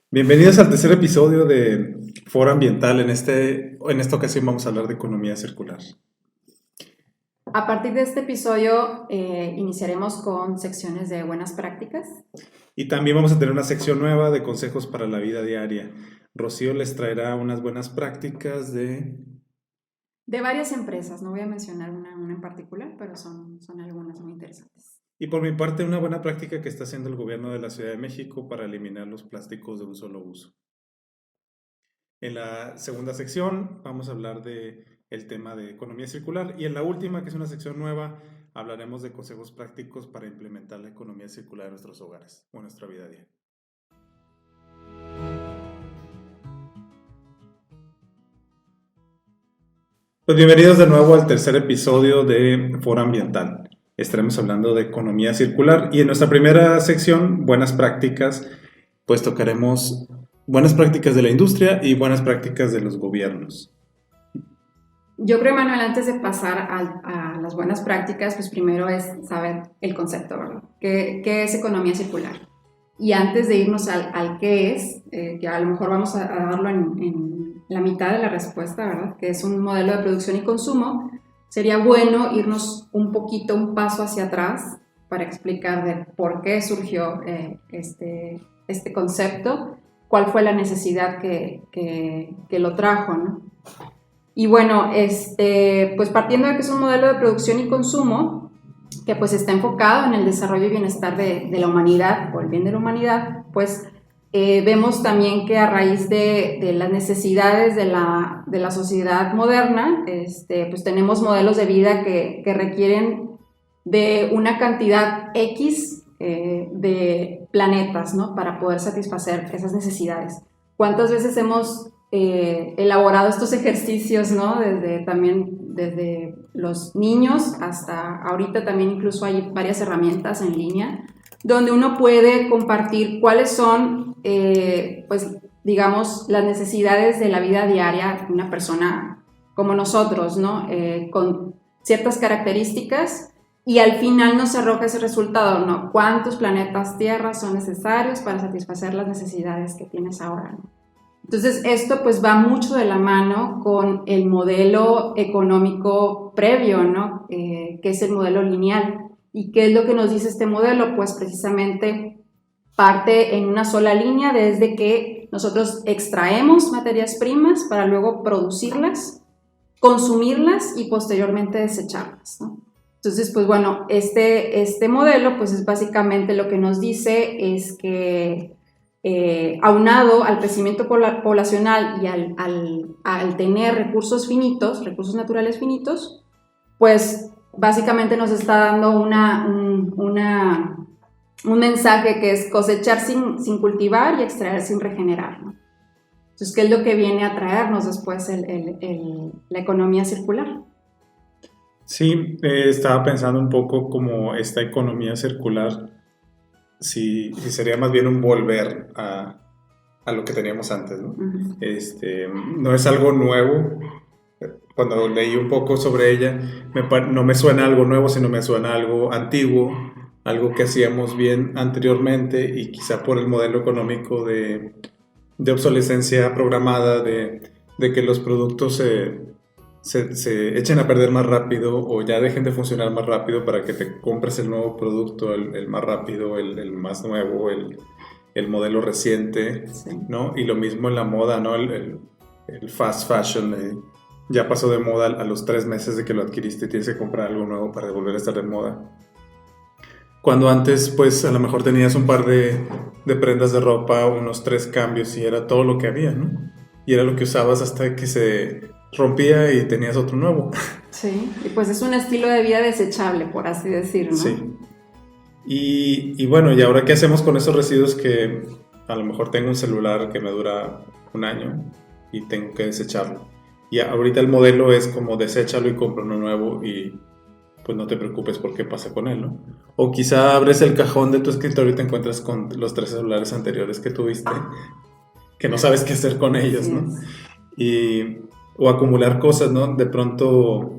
Bienvenidos al tercer episodio de Foro Ambiental. En esta ocasión vamos a hablar de economía circular. A partir de este episodio iniciaremos con secciones de buenas prácticas. Y también vamos a tener una sección nueva de consejos para la vida diaria. Rocío les traerá unas buenas prácticas de varias empresas. No voy a mencionar una en particular, pero son algunas muy interesantes. Y por mi parte, una buena práctica que está haciendo el gobierno de la Ciudad de México para eliminar los plásticos de un solo uso. En la segunda sección vamos a hablar del tema de economía circular y en la última, que es una sección nueva, hablaremos de consejos prácticos para implementar la economía circular en nuestros hogares o en nuestra vida diaria. Pues bienvenidos de nuevo al tercer episodio de Foro Ambiental. Estaremos hablando de economía circular y en nuestra primera sección, buenas prácticas, pues tocaremos buenas prácticas de la industria y buenas prácticas de los gobiernos. Yo creo, Manuel, antes de pasar a las buenas prácticas, pues primero es saber el concepto, ¿verdad? ¿Qué es economía circular? Y antes de irnos al qué es, que a lo mejor vamos a darlo en la mitad de la respuesta, ¿verdad? Que es un modelo de producción y consumo, sería bueno irnos un paso hacia atrás para explicar de por qué surgió este concepto, cuál fue la necesidad que lo trajo, ¿no? Y bueno, pues partiendo de que es un modelo de producción y consumo que pues está enfocado en el desarrollo y bienestar de la humanidad, o el bien de la humanidad, pues vemos también que a raíz de las necesidades de la sociedad moderna, pues tenemos modelos de vida que requieren de una cantidad X de planetas, ¿no? Para poder satisfacer esas necesidades. ¿Cuántas veces hemos elaborado estos ejercicios, ¿no? Desde los niños hasta ahorita también incluso hay varias herramientas en línea donde uno puede compartir cuáles son, pues digamos, las necesidades de la vida diaria de una persona como nosotros, ¿no? Con ciertas características y al final nos arroja ese resultado, ¿no? ¿Cuántos planetas Tierra son necesarios para satisfacer las necesidades que tienes ahora, ¿no? Entonces, esto pues va mucho de la mano con el modelo económico previo, ¿no? Que es el modelo lineal. ¿Y qué es lo que nos dice este modelo? Pues precisamente parte en una sola línea desde que nosotros extraemos materias primas para luego producirlas, consumirlas y posteriormente desecharlas, ¿no? Entonces, pues bueno, este modelo pues es básicamente lo que nos dice es que aunado al crecimiento poblacional y al tener recursos finitos, recursos naturales finitos, pues básicamente nos está dando un mensaje que es cosechar sin cultivar y extraer sin regenerar, ¿no? Entonces, ¿qué es lo que viene a traernos después la economía circular? Sí, estaba pensando un poco como esta economía circular, si sería más bien un volver a lo que teníamos antes, ¿no? Uh-huh. No es algo nuevo. Cuando leí un poco sobre ella, no me suena algo nuevo, sino me suena algo antiguo, algo que hacíamos bien anteriormente y quizá por el modelo económico de obsolescencia programada, de que los productos se echen a perder más rápido o ya dejen de funcionar más rápido para que te compres el nuevo producto, el más rápido, el más nuevo, el modelo reciente, Sí. ¿no? Y lo mismo en la moda, ¿no? El fast fashion ya pasó de moda a los 3 meses de que lo adquiriste, tienes que comprar algo nuevo para volver a estar de moda. Cuando antes, pues a lo mejor tenías un par de prendas de ropa, unos 3 cambios y era todo lo que había, ¿no? Y era lo que usabas hasta que se rompía y tenías otro nuevo. Sí, y pues es un estilo de vida desechable, por así decirlo, ¿no? Sí. Y bueno, ¿y ahora qué hacemos con esos residuos que a lo mejor tengo un celular que me dura 1 año y tengo que desecharlo? Y ahorita el modelo es como deséchalo y compra uno nuevo y pues no te preocupes por qué pasa con él, ¿no? O quizá abres el cajón de tu escritorio y te encuentras con los 3 celulares anteriores que tuviste, que no sabes qué hacer con ellos, ¿no? O acumular cosas, ¿no? De pronto,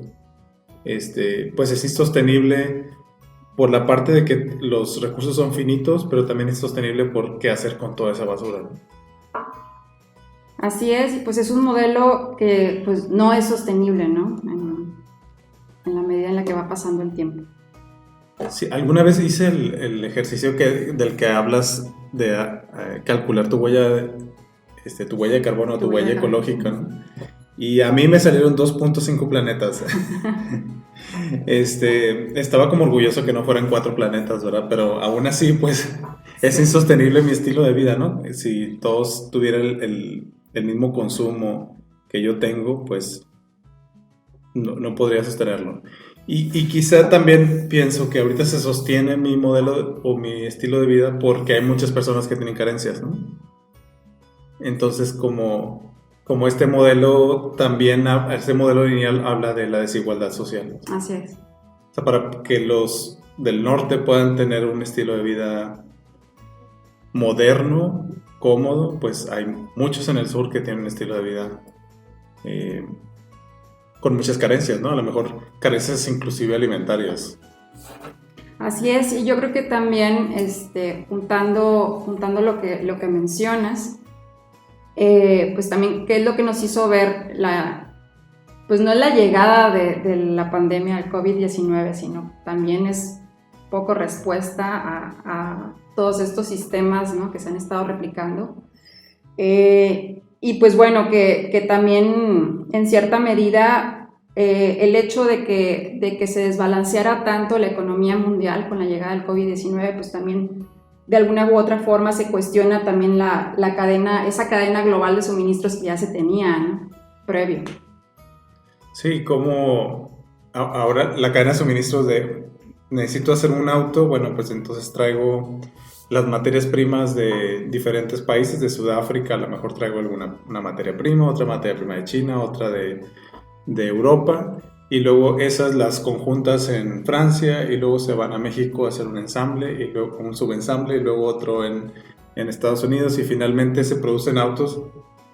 pues es insostenible por la parte de que los recursos son finitos, pero también es sostenible por qué hacer con toda esa basura, ¿no? Así es, y pues es un modelo que pues no es sostenible, ¿no? En la medida en la que va pasando el tiempo. Sí, alguna vez hice el ejercicio del que hablas de calcular tu huella de carbono, tu huella ecológica, ¿no? Y a mí me salieron 2.5 planetas. Estaba como orgulloso que no fueran 4 planetas, ¿verdad? Pero aún así, pues, es insostenible mi estilo de vida, ¿no? Si todos tuvieran el mismo consumo que yo tengo, pues, no podría sostenerlo. Y quizá también pienso que ahorita se sostiene mi modelo o mi estilo de vida porque hay muchas personas que tienen carencias, ¿no? Entonces, como este modelo también, este modelo lineal habla de la desigualdad social. Así es. O sea, para que los del norte puedan tener un estilo de vida moderno, cómodo, pues hay muchos en el sur que tienen un estilo de vida con muchas carencias, ¿no? A lo mejor carencias inclusive alimentarias. Así es, y yo creo que también juntando lo que mencionas, pues también qué es lo que nos hizo ver pues no es la llegada de la pandemia del COVID-19, sino también es poco respuesta a todos estos sistemas, ¿no?, que se han estado replicando. Y pues bueno, que también en cierta medida el hecho de que se desbalanceara tanto la economía mundial con la llegada del COVID-19, pues también de alguna u otra forma se cuestiona también esa cadena global de suministros que ya se tenía, ¿no?, previo. Sí, como ahora la cadena de suministros necesito hacer un auto, bueno, pues entonces traigo las materias primas de diferentes países, de Sudáfrica, a lo mejor traigo una materia prima, otra materia prima de China, otra de Europa, y luego esas las conjuntas en Francia, y luego se van a México a hacer un ensamble, y luego un subensamble, y luego otro en Estados Unidos, y finalmente se producen autos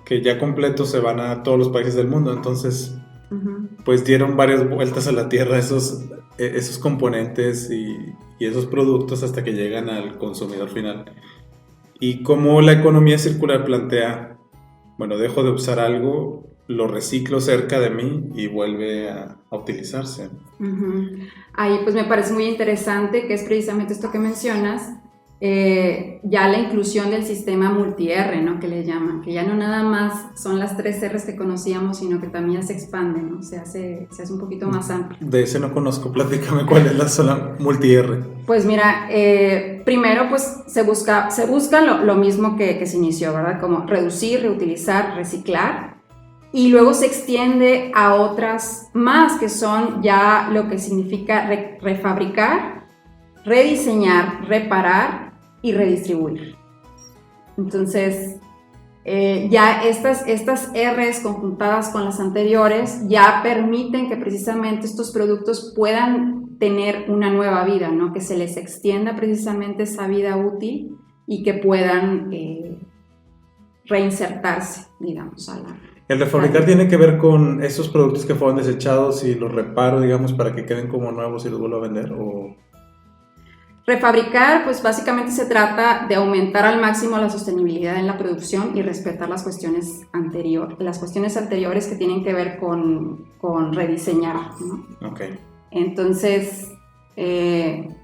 que ya completos se van a todos los países del mundo. Entonces, pues dieron varias vueltas a la Tierra esos componentes y esos productos hasta que llegan al consumidor final. Y como la economía circular plantea, bueno, dejo de usar algo, lo reciclo cerca de mí y vuelve a utilizarse. Ahí pues me parece muy interesante, que es precisamente esto que mencionas, ya la inclusión del sistema multi-R, ¿no?, que le llaman, que ya no nada más son las 3 R's que conocíamos, sino que también se expande, ¿no?, se hace un poquito más amplio. De ese no conozco, platícame cuál es la zona multi-R. Pues mira, primero pues se busca lo mismo que se inició, ¿verdad?, como reducir, reutilizar, reciclar, y luego se extiende a otras más, que son ya lo que significa refabricar, rediseñar, reparar y redistribuir. Entonces, ya estas R's conjuntadas con las anteriores ya permiten que precisamente estos productos puedan tener una nueva vida, ¿no?, que se les extienda precisamente esa vida útil y que puedan reinsertarse, digamos, ¿El refabricar tiene que ver con esos productos que fueron desechados y los reparo, digamos, para que queden como nuevos y los vuelvo a vender? ¿O? Refabricar, pues básicamente se trata de aumentar al máximo la sostenibilidad en la producción y respetar las cuestiones anteriores que tienen que ver con rediseñar, ¿no? Okay. Entonces, el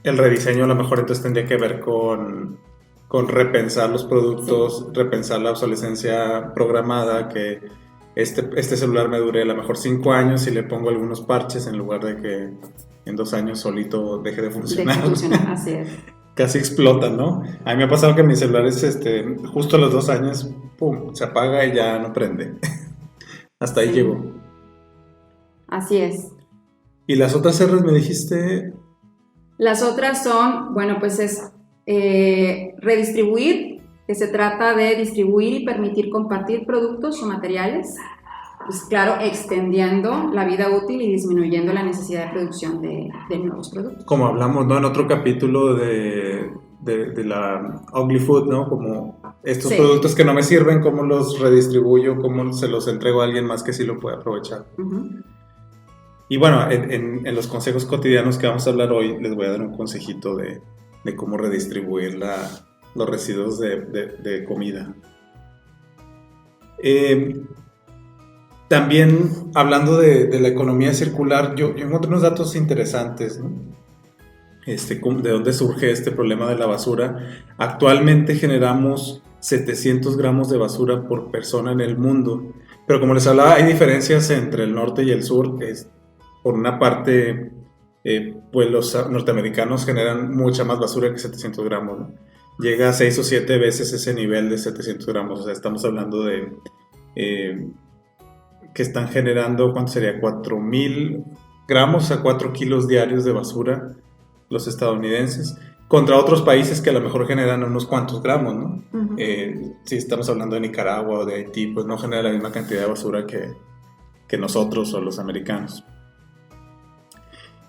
rediseño a lo mejor entonces tendría que ver con repensar los productos, sí, repensar la obsolescencia programada, que este celular me dure a lo mejor 5 años y le pongo algunos parches en lugar de que en 2 años solito deje de funcionar. Así es. Casi explotan, ¿no? A mí me ha pasado que mi celular justo a los 2 años, pum, se apaga y ya no prende. Hasta ahí llegó. Así es. ¿Y las otras R's me dijiste? Las otras son, bueno, pues es redistribuir, que se trata de distribuir y permitir compartir productos o materiales, pues claro, extendiendo la vida útil y disminuyendo la necesidad de producción de nuevos productos. Como hablamos, ¿no?, en otro capítulo de la Ugly Food, ¿no?, como estos productos que no me sirven, cómo los redistribuyo, cómo se los entrego a alguien más que sí lo puede aprovechar. Y bueno, en los consejos cotidianos que vamos a hablar hoy, les voy a dar un consejito de cómo redistribuir los residuos de comida. Eh, También hablando de la economía circular, yo encontré unos datos interesantes, ¿no? De dónde surge este problema de la basura. Actualmente generamos 700 gramos de basura por persona en el mundo, pero como les hablaba, hay diferencias entre el norte y el sur. Por una parte, pues los norteamericanos generan mucha más basura que 700 gramos, ¿no? Llega a 6 o 7 veces ese nivel de 700 gramos, o sea, estamos hablando de que están generando, ¿cuánto sería? 4.000 gramos a 4 kilos diarios de basura los estadounidenses, contra otros países que a lo mejor generan unos cuantos gramos, ¿no? Ujú. Si estamos hablando de Nicaragua o de Haití, pues no genera la misma cantidad de basura que nosotros o los americanos.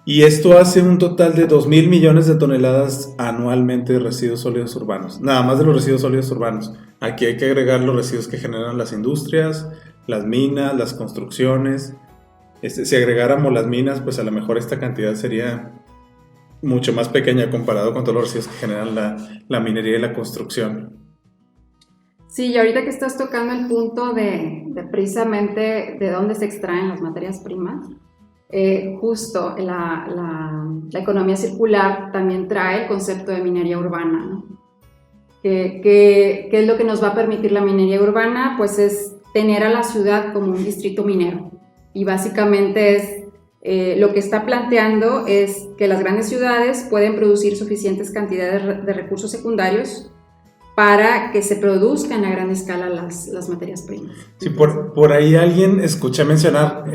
Y esto hace un total de 2.000 millones de toneladas anualmente de residuos sólidos urbanos. Nada más de los residuos sólidos urbanos. Aquí hay que agregar los residuos que generan las industrias, las minas, las construcciones. Si agregáramos las minas, pues a lo mejor esta cantidad sería mucho más pequeña comparado con todos los residuos que generan la minería y la construcción. Sí, y ahorita que estás tocando el punto de precisamente de dónde se extraen las materias primas, justo la economía circular también trae el concepto de minería urbana, ¿no? ¿Qué es lo que nos va a permitir la minería urbana? Pues es tener a la ciudad como un distrito minero. Y básicamente lo que está planteando es que las grandes ciudades pueden producir suficientes cantidades de recursos secundarios para que se produzcan a gran escala las materias primas. Sí, por ahí alguien escuché mencionar,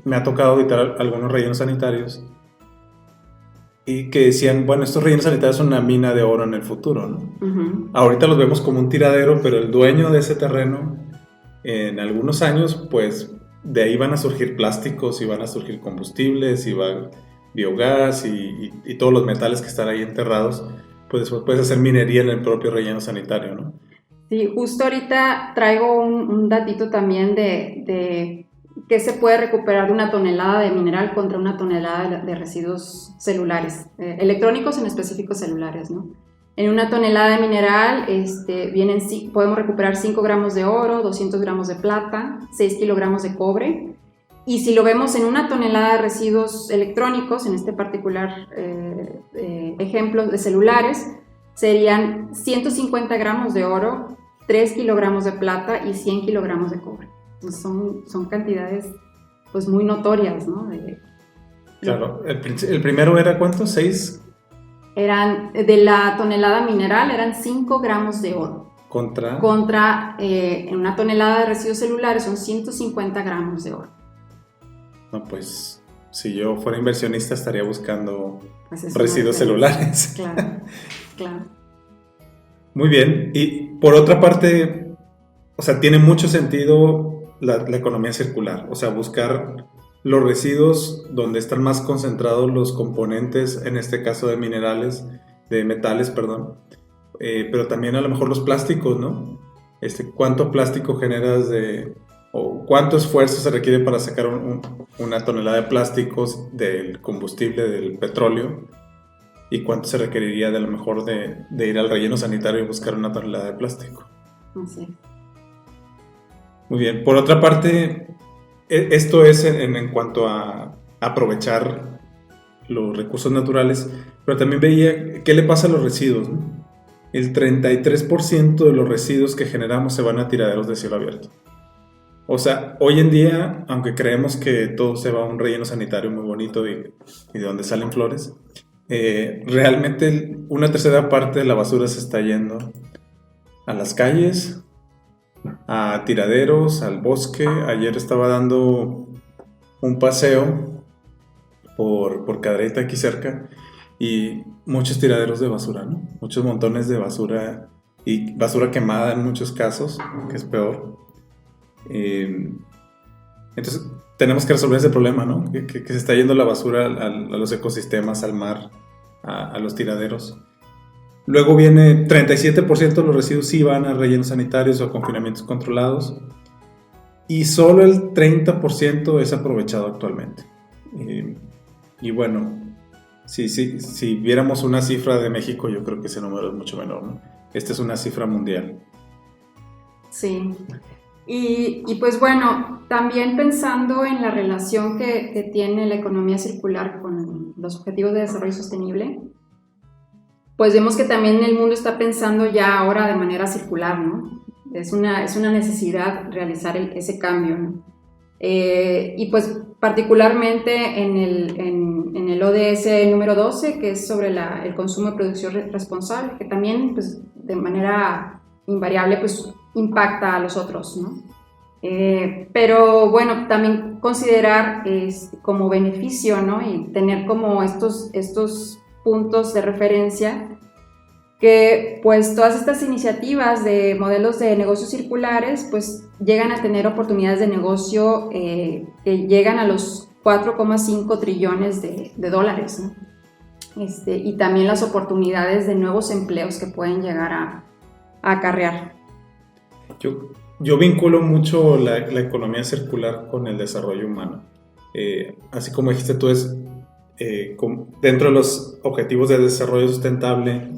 me ha tocado auditar algunos rellenos sanitarios y que decían, bueno, estos rellenos sanitarios son una mina de oro en el futuro, ¿no? Uh-huh. Ahorita los vemos como un tiradero, pero el dueño de ese terreno, en algunos años, pues de ahí van a surgir plásticos y van a surgir combustibles y va biogás y todos los metales que están ahí enterrados, pues después puedes hacer minería en el propio relleno sanitario, ¿no? Sí, justo ahorita traigo un datito también de qué se puede recuperar de una tonelada de mineral contra una tonelada de residuos celulares, electrónicos en específico celulares, ¿no? En una tonelada de mineral podemos recuperar 5 gramos de oro, 200 gramos de plata, 6 kilogramos de cobre. Y si lo vemos en una tonelada de residuos electrónicos, en este particular ejemplo de celulares, serían 150 gramos de oro, 3 kilogramos de plata y 100 kilogramos de cobre. Entonces son cantidades pues muy notorias, ¿no? Claro, el primero era ¿cuánto? ¿6? Eran, de la tonelada mineral eran 5 gramos de oro. Contra en una tonelada de residuos celulares son 150 gramos de oro. No, pues si yo fuera inversionista estaría buscando Pues residuos celulares. Claro, claro. Muy bien. Y por otra parte, o sea, tiene mucho sentido la economía circular. O sea, buscar los residuos donde están más concentrados los componentes, en este caso de minerales, de metales, perdón. Pero también a lo mejor los plásticos, ¿no? ¿Cuánto plástico generas o cuánto esfuerzo se requiere para sacar una tonelada de plásticos del combustible del petróleo? ¿Y cuánto se requeriría de a lo mejor de ir al relleno sanitario y buscar una tonelada de plástico? Sí. Muy bien. Por otra parte, esto es en cuanto a aprovechar los recursos naturales, pero también veía qué le pasa a los residuos, ¿no? El 33% de los residuos que generamos se van a tiraderos de cielo abierto. O sea, hoy en día, aunque creemos que todo se va a un relleno sanitario muy bonito y de donde salen flores, realmente una tercera parte de la basura se está yendo a las calles, a tiraderos, al bosque. Ayer estaba dando un paseo por Cadereyta aquí cerca y muchos tiraderos de basura, ¿no? Muchos montones de basura y basura quemada en muchos casos, que es peor. Entonces tenemos que resolver ese problema, ¿no? Que se está yendo la basura a los ecosistemas, al mar, a los tiraderos. Luego viene 37% de los residuos sí van a rellenos sanitarios o a confinamientos controlados y solo el 30% es aprovechado actualmente. Y bueno, si viéramos una cifra de México, yo creo que ese número es mucho menor, ¿no? Esta es una cifra mundial. Sí. Y pues bueno, también pensando en la relación que tiene la economía circular con los objetivos de desarrollo sostenible, pues vemos que también el mundo está pensando ya ahora de manera circular, ¿no? Es una necesidad realizar ese cambio, ¿no? Y pues particularmente en el ODS número 12, que es sobre el consumo y producción responsable, que también pues, de manera invariable pues, impacta a los otros, ¿no? Pero bueno, también considerar como beneficio, ¿no? Y tener como estos puntos de referencia que pues todas estas iniciativas de modelos de negocios circulares pues llegan a tener oportunidades de negocio que llegan a los 4,5 trillones de dólares, ¿no? Y también las oportunidades de nuevos empleos que pueden llegar a acarrear. Yo vinculo mucho la economía circular con el desarrollo humano. Así como dijiste tú, dentro de los objetivos de desarrollo sustentable,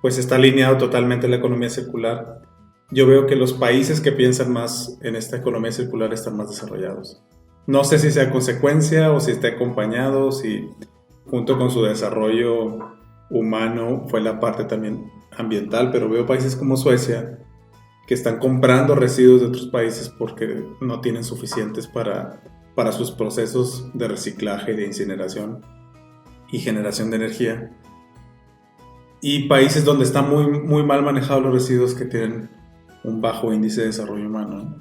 pues está alineado totalmente la economía circular. Yo veo que los países que piensan más en esta economía circular están más desarrollados. No sé si sea consecuencia o si está acompañado, si junto con su desarrollo humano fue la parte también ambiental, pero veo países como Suecia que están comprando residuos de otros países porque no tienen suficientes para sus procesos de reciclaje, de incineración y generación de energía. Y países donde están muy, muy mal manejados los residuos que tienen un bajo índice de desarrollo humano.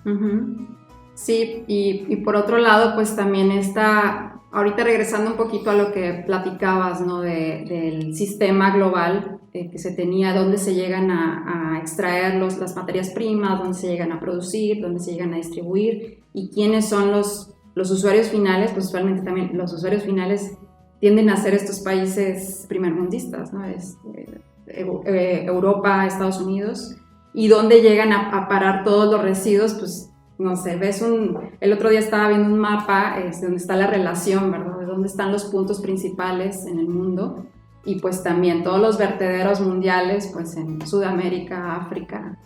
Uh-huh. Sí, y por otro lado, pues también está, ahorita regresando un poquito a lo que platicabas, ¿no? Del sistema global que se tenía, dónde se llegan a extraer las materias primas, dónde se llegan a producir, dónde se llegan a distribuir, y quiénes son los usuarios finales. Pues usualmente también los usuarios finales tienden a ser estos países primermundistas, ¿no? Europa, Estados Unidos, y dónde llegan a parar todos los residuos. Pues no sé, el otro día estaba viendo un mapa donde está la relación, ¿verdad? De dónde están los puntos principales en el mundo, y pues también todos los vertederos mundiales, pues en Sudamérica, África.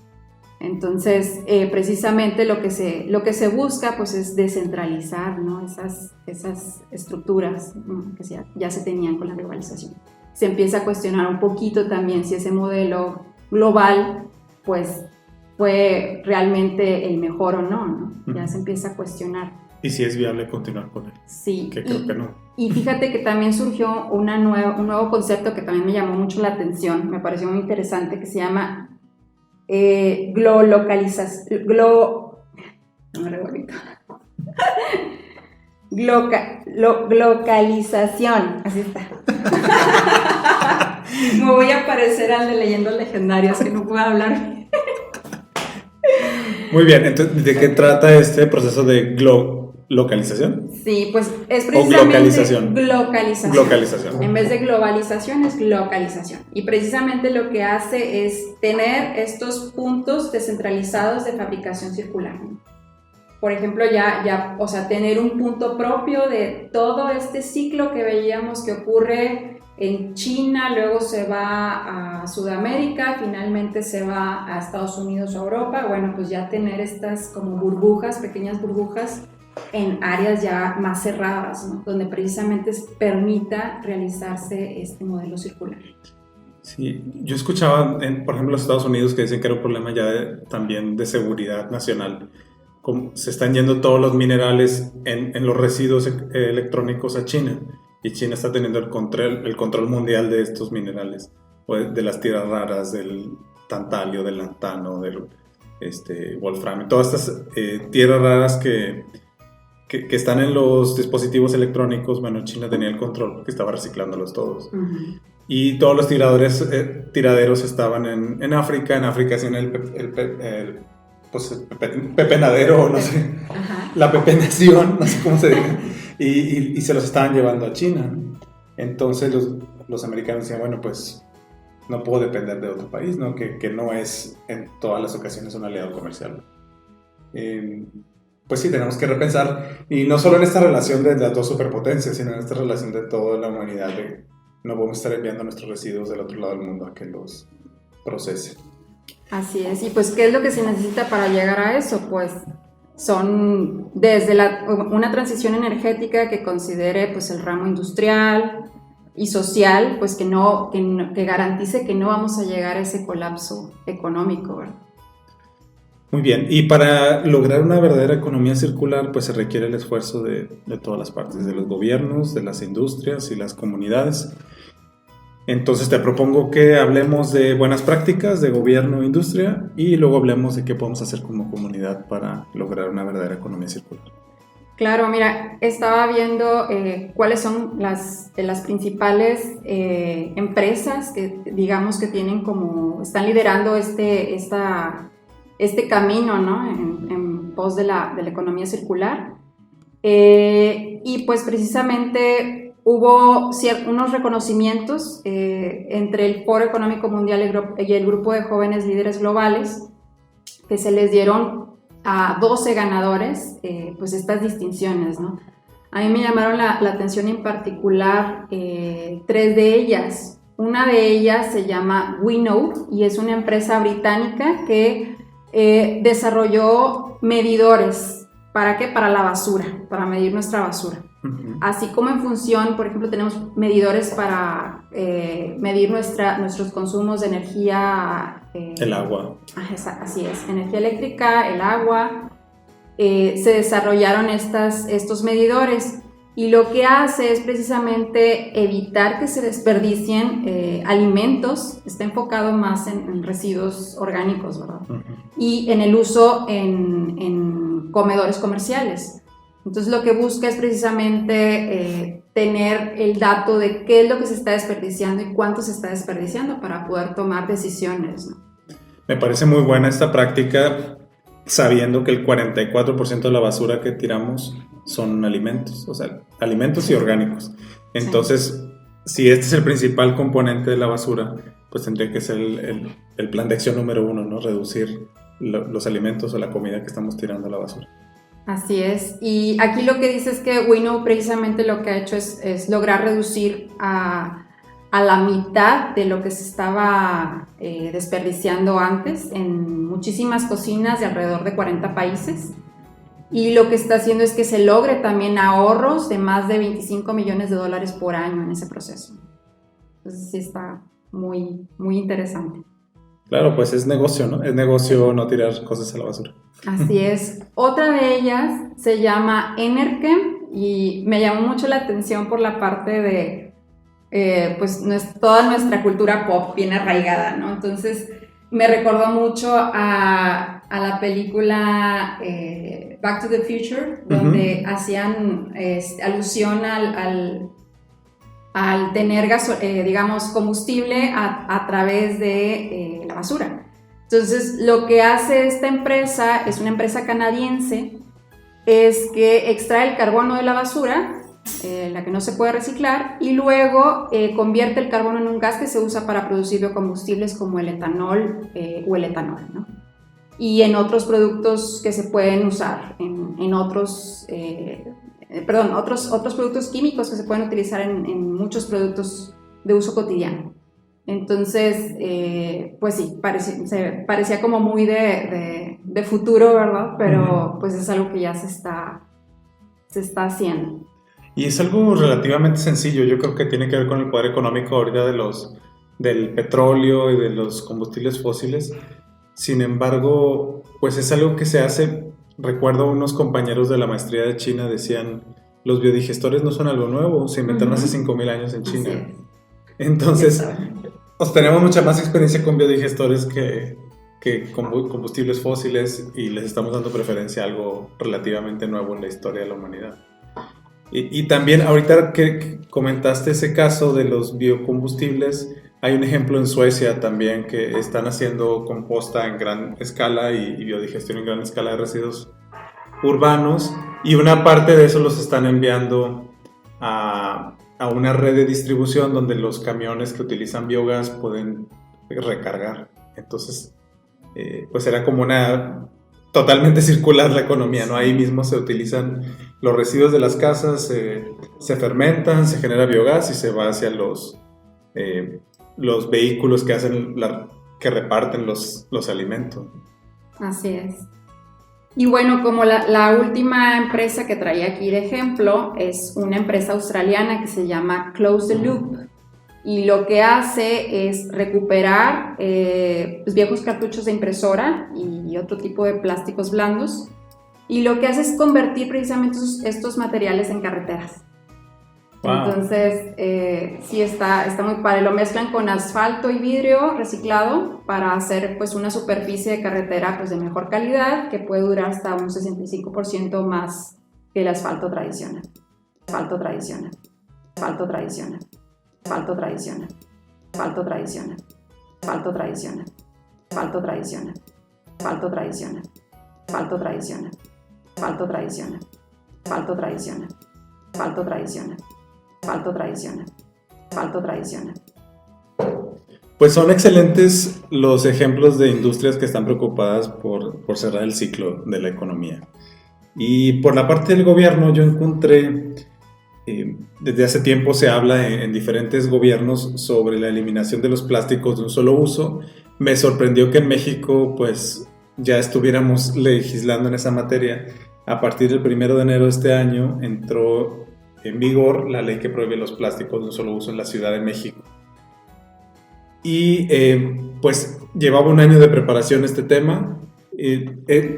Entonces, precisamente lo que se busca pues es descentralizar, ¿no? esas estructuras, ¿no? Que ya se tenían con la globalización. Se empieza a cuestionar un poquito también si ese modelo global pues fue realmente el mejor o no, ¿no? Uh-huh. Ya se empieza a cuestionar. ¿Y si es viable continuar con él? Sí. Que creo que no. Y fíjate que también surgió un nuevo concepto que también me llamó mucho la atención, me pareció muy interesante, que se llama glocalización, así está. Me voy a parecer al de Leyendas Legendarias, que no puedo hablar. Muy bien, entonces, ¿de qué trata este proceso de localización? Sí, pues es precisamente glocalización. En vez de globalización es localización. Y precisamente lo que hace es tener estos puntos descentralizados de fabricación circular. Por ejemplo, o sea, tener un punto propio de todo este ciclo que veíamos que ocurre en China, luego se va a Sudamérica, finalmente se va a Estados Unidos o Europa. Bueno, pues ya tener estas como burbujas, pequeñas burbujas, en áreas ya más cerradas, ¿no? Donde precisamente permita realizarse este modelo circular. Sí, yo escuchaba, por ejemplo, en los Estados Unidos, que dicen que era un problema ya también de seguridad nacional. Como se están yendo todos los minerales en los residuos electrónicos a China, y China está teniendo el control mundial de estos minerales, o de las tierras raras, del tantalio, del lantano, del wolframio, todas estas tierras raras que están en los dispositivos electrónicos. Bueno, China tenía el control porque estaba reciclándolos todos. Uh-huh. Y todos los tiraderos estaban en África. En África hacían el pepenadero, no sé, uh-huh. La pepenación, no sé cómo se dice, y se los estaban llevando a China. Pues americanos decían, bueno, pues no puedo depender de otro país, ¿no? Que no es en todas las ocasiones un aliado comercial. Pues sí, tenemos que repensar, y no solo en esta relación de las dos superpotencias, sino en esta relación de toda la humanidad, de no podemos estar enviando nuestros residuos del otro lado del mundo a que los procese. Así es, y pues, ¿qué es lo que se necesita para llegar a eso? Pues son desde una transición energética que considere pues el ramo industrial y social, pues que garantice que no vamos a llegar a ese colapso económico, ¿verdad? Muy bien, y para lograr una verdadera economía circular, pues se requiere el esfuerzo de todas las partes, de los gobiernos, de las industrias y las comunidades. Entonces te propongo que hablemos de buenas prácticas de gobierno e industria y luego hablemos de qué podemos hacer como comunidad para lograr una verdadera economía circular. Claro, mira, estaba viendo cuáles son las principales empresas que digamos que están liderando este camino, ¿no? en pos de la economía circular. Y pues precisamente hubo unos reconocimientos entre el Foro Económico Mundial y el Grupo de Jóvenes Líderes Globales, que se les dieron a 12 ganadores pues estas distinciones, ¿no? A mí me llamaron la atención en particular 3 de ellas. Una de ellas se llama WeKnow y es una empresa británica que desarrolló medidores. ¿Para qué? Para la basura, para medir nuestra basura. Uh-huh. Así como en función, por ejemplo, tenemos medidores para medir nuestros consumos de energía. El agua. Así es, energía eléctrica, el agua. Se desarrollaron estos medidores y lo que hace es precisamente evitar que se desperdicien alimentos. Está enfocado más en residuos orgánicos, ¿verdad? Uh-huh. Y en el uso en comedores comerciales. Entonces lo que busca es precisamente tener el dato de qué es lo que se está desperdiciando y cuánto se está desperdiciando para poder tomar decisiones, ¿no? Me parece muy buena esta práctica, sabiendo que el 44% de la basura que tiramos son alimentos, o sea, alimentos y orgánicos. Entonces, si este es el principal componente de la basura, pues tendría que ser el plan de acción número 1, ¿no? Reducir los alimentos o la comida que estamos tirando a la basura. Así es, y aquí lo que dice es que WeKnow precisamente lo que ha hecho es lograr reducir a la mitad de lo que se estaba desperdiciando antes en muchísimas cocinas de alrededor de 40 países, y lo que está haciendo es que se logre también ahorros de más de $25 millones por año en ese proceso. Entonces sí está muy, muy interesante. Claro, pues es negocio, ¿no? Es negocio no tirar cosas a la basura. Así es. Otra de ellas se llama Enerkem y me llamó mucho la atención por la parte de, pues, toda nuestra cultura pop bien arraigada, ¿no? Entonces me recordó mucho a la película Back to the Future, donde hacían alusión al tener digamos, combustible a través de la basura. Entonces, lo que hace esta empresa, es una empresa canadiense, es que extrae el carbono de la basura, la que no se puede reciclar, y luego convierte el carbono en un gas que se usa para producir biocombustibles como el etanol o el etanol, ¿no? Y en otros productos que se pueden usar, en otros productos químicos que se pueden utilizar en muchos productos de uso cotidiano. Entonces, pues sí, parecía como muy de futuro, ¿verdad? Pero pues es algo que ya se está haciendo. Y es algo relativamente sencillo. Yo creo que tiene que ver con el poder económico ahorita del petróleo y de los combustibles fósiles. Sin embargo, pues es algo que se hace. Recuerdo unos compañeros de la maestría de China decían, los biodigestores no son algo nuevo, se inventaron hace 5,000 años en China. Entonces, pues tenemos mucha más experiencia con biodigestores que con combustibles fósiles y les estamos dando preferencia a algo relativamente nuevo en la historia de la humanidad. Y también ahorita que comentaste ese caso de los biocombustibles, hay un ejemplo en Suecia también que están haciendo composta en gran escala y biodigestión en gran escala de residuos urbanos, y una parte de eso los están enviando a una red de distribución donde los camiones que utilizan biogás pueden recargar. Entonces, pues era como totalmente circular la economía, ¿no? Ahí mismo se utilizan los residuos de las casas, se fermentan, se genera biogás y se va hacia los vehículos que que reparten los alimentos. Así es. Y bueno, como la última empresa que traía aquí de ejemplo es una empresa australiana que se llama Close the Loop. Y lo que hace es recuperar pues viejos cartuchos de impresora y otro tipo de plásticos blandos. Y lo que hace es convertir precisamente estos materiales en carreteras. Wow. Entonces, sí está muy padre. Lo mezclan con asfalto y vidrio reciclado para hacer pues una superficie de carretera pues de mejor calidad que puede durar hasta un 65% más que el asfalto tradicional. Asfalto tradicional. Asfalto tradicional. Asfalto tradicional. Asfalto tradicional. Asfalto tradicional. Asfalto tradicional. Asfalto tradicional. Asfalto tradicional. Asfalto tradicional. Asfalto tradicional. Asfalto tradicional. Asfalto tradicional. Asfalto tradicional. Pues son excelentes los ejemplos de industrias que están preocupadas por cerrar el ciclo de la economía. Y por la parte del gobierno yo encontré, desde hace tiempo se habla en diferentes gobiernos sobre la eliminación de los plásticos de un solo uso. Me sorprendió que en México pues ya estuviéramos legislando en esa materia. A partir del 1 de enero de este año entró en vigor la ley que prohíbe los plásticos de un solo uso en la Ciudad de México. Y pues llevaba un año de preparación este tema.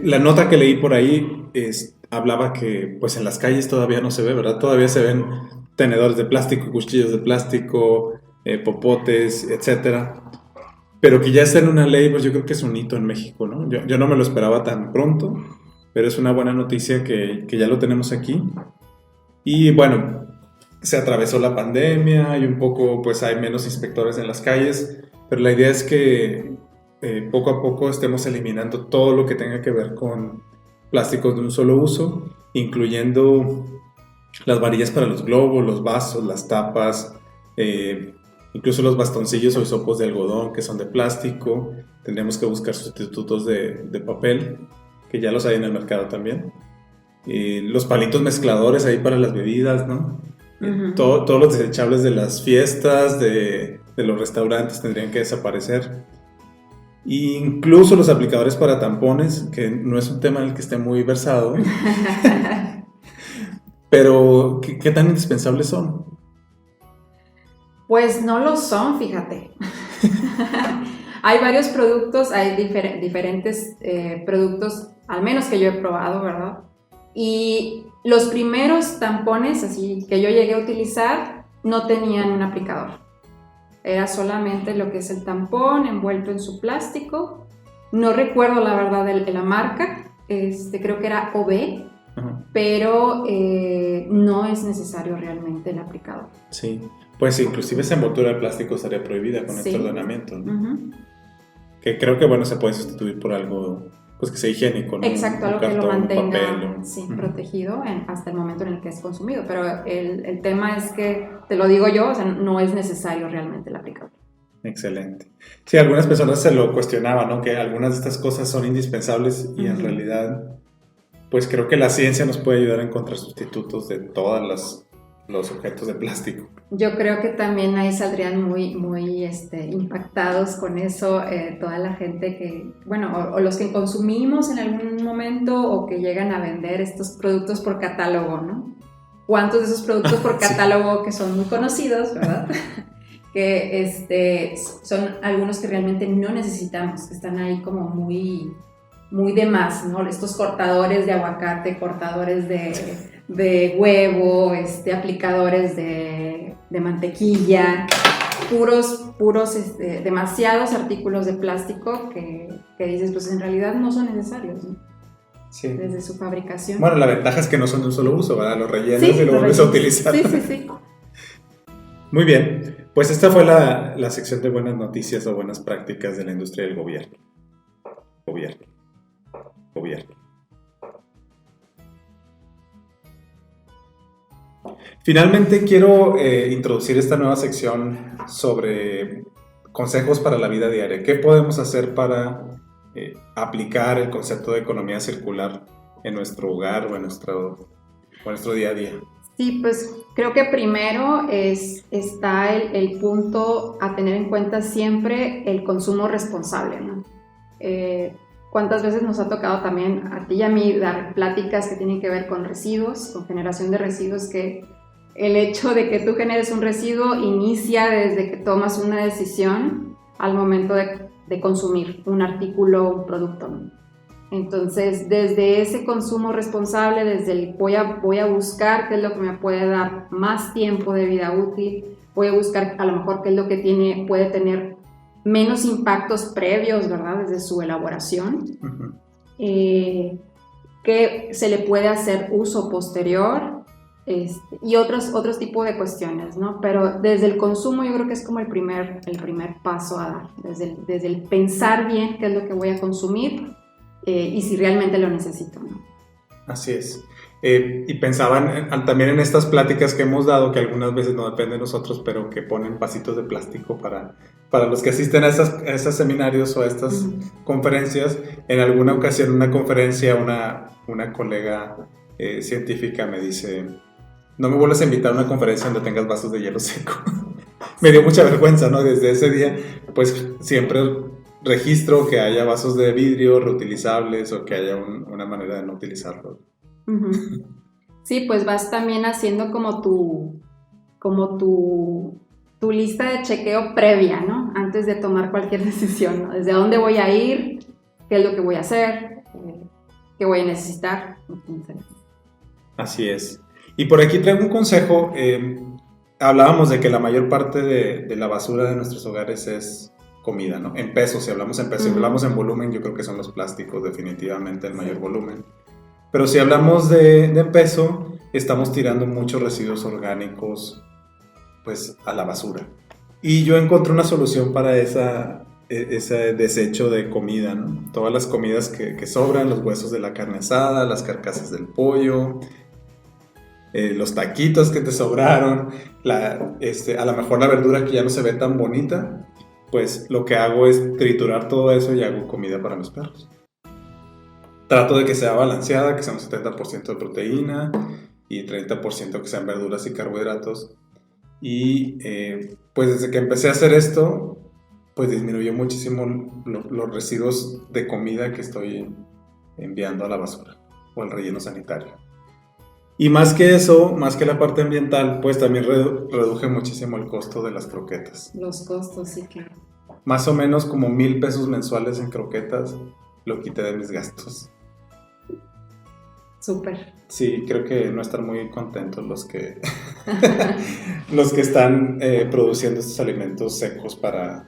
La nota que leí por ahí hablaba que pues en las calles todavía no se ve, ¿verdad? Todavía se ven tenedores de plástico, cuchillos de plástico, popotes, etcétera. Pero que ya esté en una ley, pues yo creo que es un hito en México, ¿no? Yo no me lo esperaba tan pronto, pero es una buena noticia que ya lo tenemos aquí. Y bueno, se atravesó la pandemia y un poco pues hay menos inspectores en las calles, pero la idea es que poco a poco estemos eliminando todo lo que tenga que ver con plásticos de un solo uso, incluyendo las varillas para los globos, los vasos, las tapas, incluso los bastoncillos o hisopos de algodón que son de plástico. Tendremos que buscar sustitutos de papel, que ya los hay en el mercado también. Los palitos mezcladores ahí para las bebidas, ¿no? Uh-huh. Todos los desechables de las fiestas, de los restaurantes tendrían que desaparecer. Incluso los aplicadores para tampones, que no es un tema en el que esté muy versado. Pero, ¿qué tan indispensables son? Pues no lo son, fíjate. Hay varios productos, hay diferentes productos, al menos que yo he probado, ¿verdad? Y los primeros tampones así que yo llegué a utilizar no tenían un aplicador. Era solamente lo que es el tampón envuelto en su plástico. No recuerdo la verdad de la marca, creo que era OB, uh-huh. Pero no es necesario realmente el aplicador. Sí, pues inclusive esa envoltura de plástico estaría prohibida con este ordenamiento, ¿no? Uh-huh. Que creo que bueno, se puede sustituir por algo pues que sea higiénico, ¿no? Exacto, algo que lo mantenga uh-huh. protegido hasta el momento en el que es consumido. Pero el tema es que, te lo digo yo, o sea, no es necesario realmente el aplicador. Excelente. Sí, algunas personas se lo cuestionaban, ¿no? Que algunas de estas cosas son indispensables y uh-huh. En realidad, pues creo que la ciencia nos puede ayudar a encontrar sustitutos de todos los objetos de plástico. Yo creo que también ahí saldrían muy impactados con eso toda la gente que, bueno, o los que consumimos en algún momento o que llegan a vender estos productos por catálogo, ¿no? ¿Cuántos de esos productos por catálogo sí. Que son muy conocidos, ¿verdad? Que son algunos que realmente no necesitamos, que están ahí como muy de más, ¿no? Estos cortadores de aguacate, cortadores de huevo, aplicadores de mantequilla, puros demasiados artículos de plástico que dices, pues en realidad no son necesarios, ¿no? Sí. Desde su fabricación. Bueno, la ventaja es que no son de un solo uso, ¿verdad? Los rellenos sí, y lo vuelves a utilizar. Sí. Muy bien, pues esta fue la sección de buenas noticias o buenas prácticas de la industria del gobierno. Finalmente quiero introducir esta nueva sección sobre consejos para la vida diaria. ¿Qué podemos hacer para aplicar el concepto de economía circular en nuestro hogar o en nuestro día a día? Sí, pues creo que primero está el punto a tener en cuenta siempre el consumo responsable, ¿no? ¿Cuántas veces nos ha tocado también a ti y a mí dar pláticas que tienen que ver con residuos, con generación de residuos, que el hecho de que tú generes un residuo inicia desde que tomas una decisión al momento de consumir un artículo o un producto, ¿no? Entonces, desde ese consumo responsable, desde el voy a buscar qué es lo que me puede dar más tiempo de vida útil, voy a buscar a lo mejor qué es lo que puede tener menos impactos previos, ¿verdad? Desde su elaboración, Uh-huh. que se le puede hacer uso posterior, y otros tipos de cuestiones, ¿no? Pero desde el consumo yo creo que es como el primer paso a dar, desde el pensar bien qué es lo que voy a consumir, y si realmente lo necesito, ¿no? Así es. Y pensaban también en estas pláticas que hemos dado, que algunas veces no depende de nosotros, pero que ponen vasitos de plástico para los que asisten a estos seminarios o a estas conferencias. En alguna ocasión, en una conferencia, una colega científica me dice: no me vuelvas a invitar a una conferencia donde tengas vasos de hielo seco. Me dio mucha vergüenza, ¿no? Desde ese día, pues siempre registro que haya vasos de vidrio reutilizables o que haya una manera de no utilizarlos. Uh-huh. Sí, pues vas también haciendo como tu lista de chequeo previa, ¿no? Antes de tomar cualquier decisión, ¿no? Desde dónde voy a ir, qué es lo que voy a hacer, qué voy a necesitar. Entonces. Así es. Y por aquí traigo un consejo. Hablábamos de que la mayor parte de la basura de nuestros hogares es comida, ¿no? En pesos, si hablamos en pesos, si hablamos en volumen, yo creo que son los plásticos definitivamente el mayor volumen. Pero si hablamos de peso, estamos tirando muchos residuos orgánicos, pues, a la basura. Y yo encontré una solución para ese desecho de comida, ¿no? Todas las comidas que sobran, los huesos de la carne asada, las carcasas del pollo, los taquitos que te sobraron, a lo mejor la verdura que ya no se ve tan bonita, pues lo que hago es triturar todo eso y hago comida para mis perros. Trato de que sea balanceada, que sea un 70% de proteína y 30% que sean verduras y carbohidratos. Y pues desde que empecé a hacer esto, pues disminuyó muchísimo los residuos de comida que estoy enviando a la basura o al relleno sanitario. Y más que eso, más que la parte ambiental, pues también reduje muchísimo el costo de las croquetas. Los costos, sí, claro. Más o menos como 1,000 pesos mensuales en croquetas lo quité de mis gastos. Súper. Sí, creo que no están muy contentos los que están produciendo estos alimentos secos para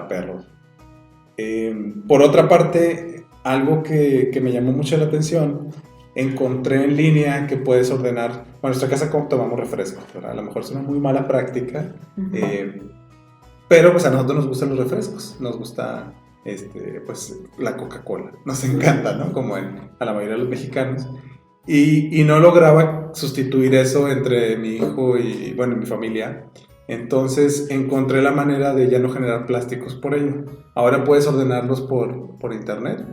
perros. Por otra parte, algo que me llamó mucho la atención, encontré en línea que puedes ordenar. Bueno, en nuestra casa tomamos refrescos, ¿verdad? A lo mejor es una muy mala práctica, pero pues a nosotros nos gustan los refrescos, nos gusta pues la Coca-Cola, nos encanta, ¿no? Como a la mayoría de los mexicanos. Y no lograba sustituir eso entre mi hijo y, bueno, mi familia. Entonces encontré la manera de ya no generar plásticos por ello. Ahora puedes ordenarlos por internet.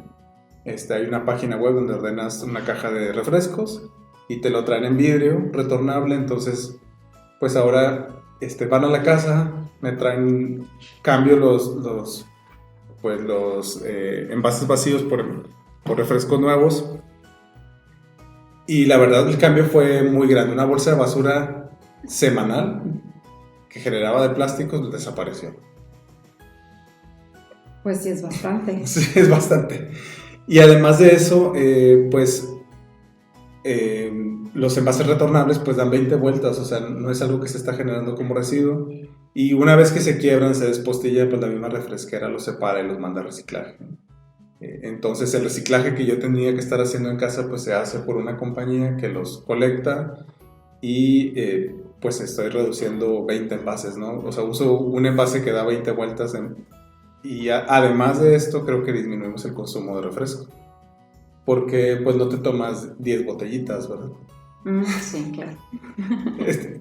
Hay una página web donde ordenas una caja de refrescos y te lo traen en vidrio retornable. Entonces, pues ahora van a la casa, me traen, cambio los envases vacíos por refrescos nuevos. Y la verdad el cambio fue muy grande. Una bolsa de basura semanal que generaba de plásticos desapareció. Pues sí, es bastante. Sí, es bastante. Y además de eso, los envases retornables pues dan 20 vueltas, o sea, no es algo que se está generando como residuo. Y una vez que se quiebran, se despostilla, pues la misma refresquera los separa y los manda a reciclaje. Entonces el reciclaje que yo tenía que estar haciendo en casa pues se hace por una compañía que los colecta y pues estoy reduciendo 20 envases, ¿no? O sea, uso un envase que da 20 vueltas y además de esto creo que disminuimos el consumo de refresco porque pues no te tomas 10 botellitas, ¿verdad? Sí, claro.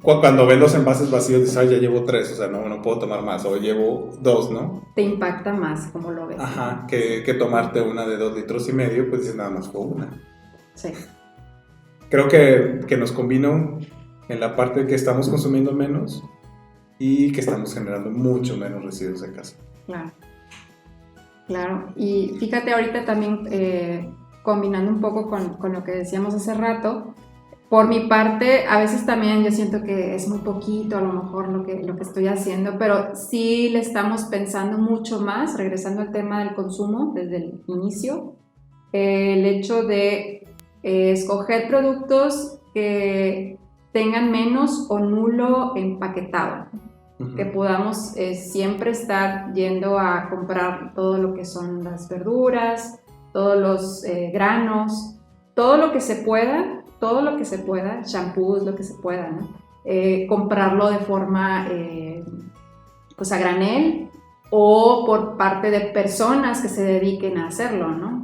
Cuando ves los envases vacíos dices, ya llevo 3, o sea, no puedo tomar más, o llevo 2, ¿no? Te impacta más, como lo ves. Ajá, que tomarte una de 2,5 litros, pues dices, nada más fue una. Sí. Creo que nos convino en la parte de que estamos consumiendo menos y que estamos generando mucho menos residuos de casa. Claro, claro. Y fíjate ahorita también, combinando un poco con lo que decíamos hace rato, por mi parte, a veces también yo siento que es muy poquito a lo mejor lo que estoy haciendo, pero sí le estamos pensando mucho más, regresando al tema del consumo desde el inicio, el hecho de escoger productos que tengan menos o nulo empaquetado, que podamos siempre estar yendo a comprar todo lo que son las verduras, todos los granos, todo lo que se pueda, shampoos, lo que se pueda, ¿no? Comprarlo de forma pues a granel o por parte de personas que se dediquen a hacerlo, ¿no?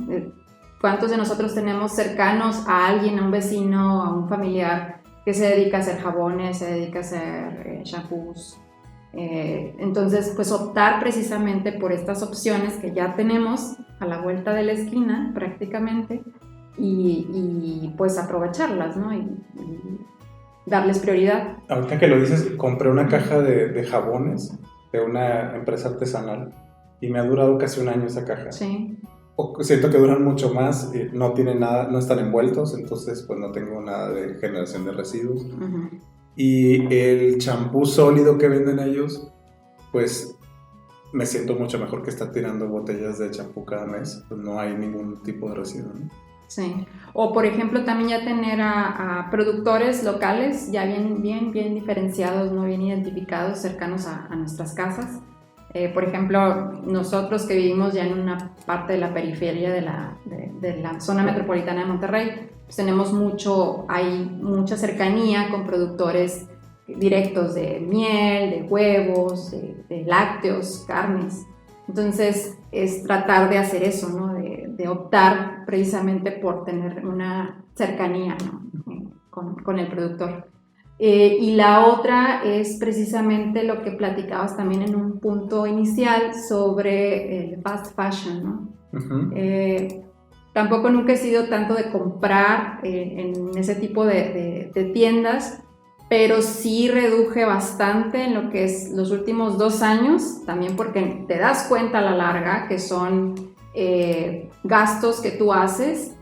¿Cuántos de nosotros tenemos cercanos a alguien, a un vecino, a un familiar que se dedica a hacer jabones, se dedica a hacer shampoos? Entonces, pues optar precisamente por estas opciones que ya tenemos a la vuelta de la esquina prácticamente y pues aprovecharlas, ¿no? Y darles prioridad. Ahorita que lo dices, compré una caja de jabones de una empresa artesanal y me ha durado casi un año esa caja. Sí. Siento que duran mucho más, no tienen nada, no están envueltos, entonces pues no tengo nada de generación de residuos. Uh-huh. Y el champú sólido que venden ellos, pues me siento mucho mejor que estar tirando botellas de champú cada mes, pues no hay ningún tipo de residuo, ¿no? Sí, o por ejemplo también ya tener a productores locales ya bien diferenciados, no bien identificados, cercanos a nuestras casas. Por ejemplo, nosotros que vivimos ya en una parte de la periferia de la zona metropolitana de Monterrey, pues tenemos hay mucha cercanía con productores directos de miel, de huevos, de lácteos, carnes. Entonces es tratar de hacer eso, ¿no? De optar precisamente por tener una cercanía, ¿no? con el productor. Y la otra es precisamente lo que platicabas también en un punto inicial sobre el fast fashion, ¿no? Uh-huh. Tampoco nunca he sido tanto de comprar en ese tipo de tiendas, pero sí reduje bastante en lo que es los últimos 2 años, también porque te das cuenta a la larga que son gastos que tú haces,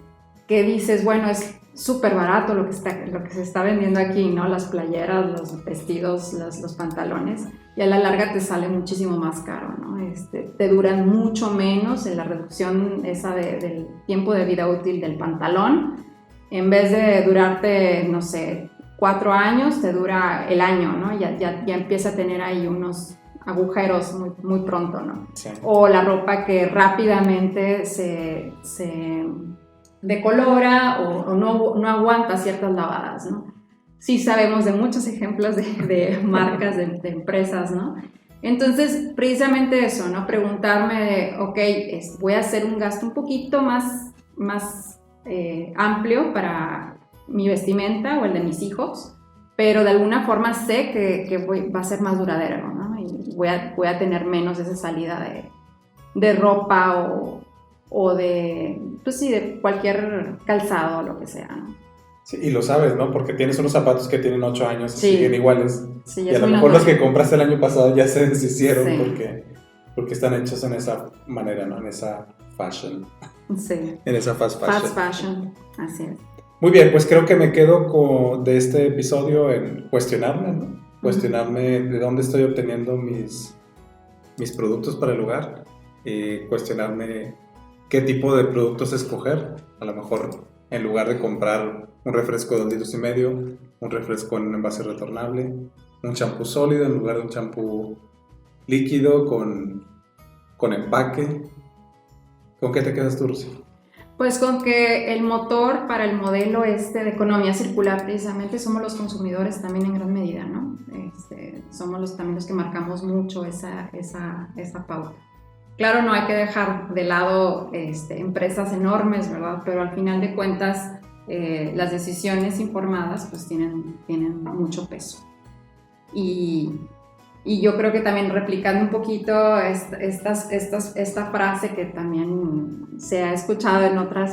que dices, bueno, es súper barato lo que se está vendiendo aquí, ¿no? Las playeras, los vestidos, los pantalones, y a la larga te sale muchísimo más caro, ¿no? Te duran mucho menos en la reducción esa del tiempo de vida útil del pantalón. En vez de durarte, no sé, 4 años, te dura el año, ¿no? Ya empieza a tener ahí unos agujeros muy pronto, ¿no? Sí. O la ropa que rápidamente se decolora o no aguanta ciertas lavadas, ¿no? Sí sabemos de muchos ejemplos de marcas, de empresas, ¿no? Entonces, precisamente eso, ¿no? Preguntarme, ok, voy a hacer un gasto un poquito más amplio para mi vestimenta o el de mis hijos, pero de alguna forma sé que va a ser más duradero, ¿no? Y voy a tener menos esa salida de ropa o de, pues sí, de cualquier calzado o lo que sea, ¿no? Sí, y lo sabes, ¿no? Porque tienes unos zapatos que tienen 8 años y siguen iguales. Sí, y a lo mejor los que compraste el año pasado ya se deshicieron porque están hechos en esa manera, ¿no? En esa fashion. Sí. En esa fast fashion. Fast fashion, así es. Muy bien, pues creo que me quedo de este episodio en cuestionarme, ¿no? Cuestionarme de dónde estoy obteniendo mis productos para el hogar. Cuestionarme qué tipo de productos escoger. A lo mejor en lugar de comprar un refresco de 2,5 litros, un refresco en un envase retornable, un champú sólido en lugar de un champú líquido con empaque. ¿Con qué te quedas tú, Rocío? Pues con que el motor para el modelo de economía circular precisamente somos los consumidores también en gran medida, ¿no? Somos también los que marcamos mucho esa pauta. Claro, no hay que dejar de lado empresas enormes, ¿verdad? Pero al final de cuentas las decisiones informadas pues tienen mucho peso. Y yo creo que también replicando un poquito esta frase que también se ha escuchado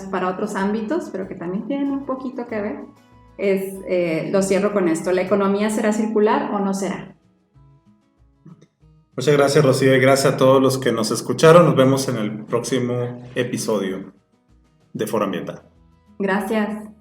para otros ámbitos, pero que también tienen un poquito que ver, lo cierro con esto. ¿La economía será circular o no será? Muchas gracias, Rocío, y gracias a todos los que nos escucharon. Nos vemos en el próximo episodio de Foro Ambiental. Gracias.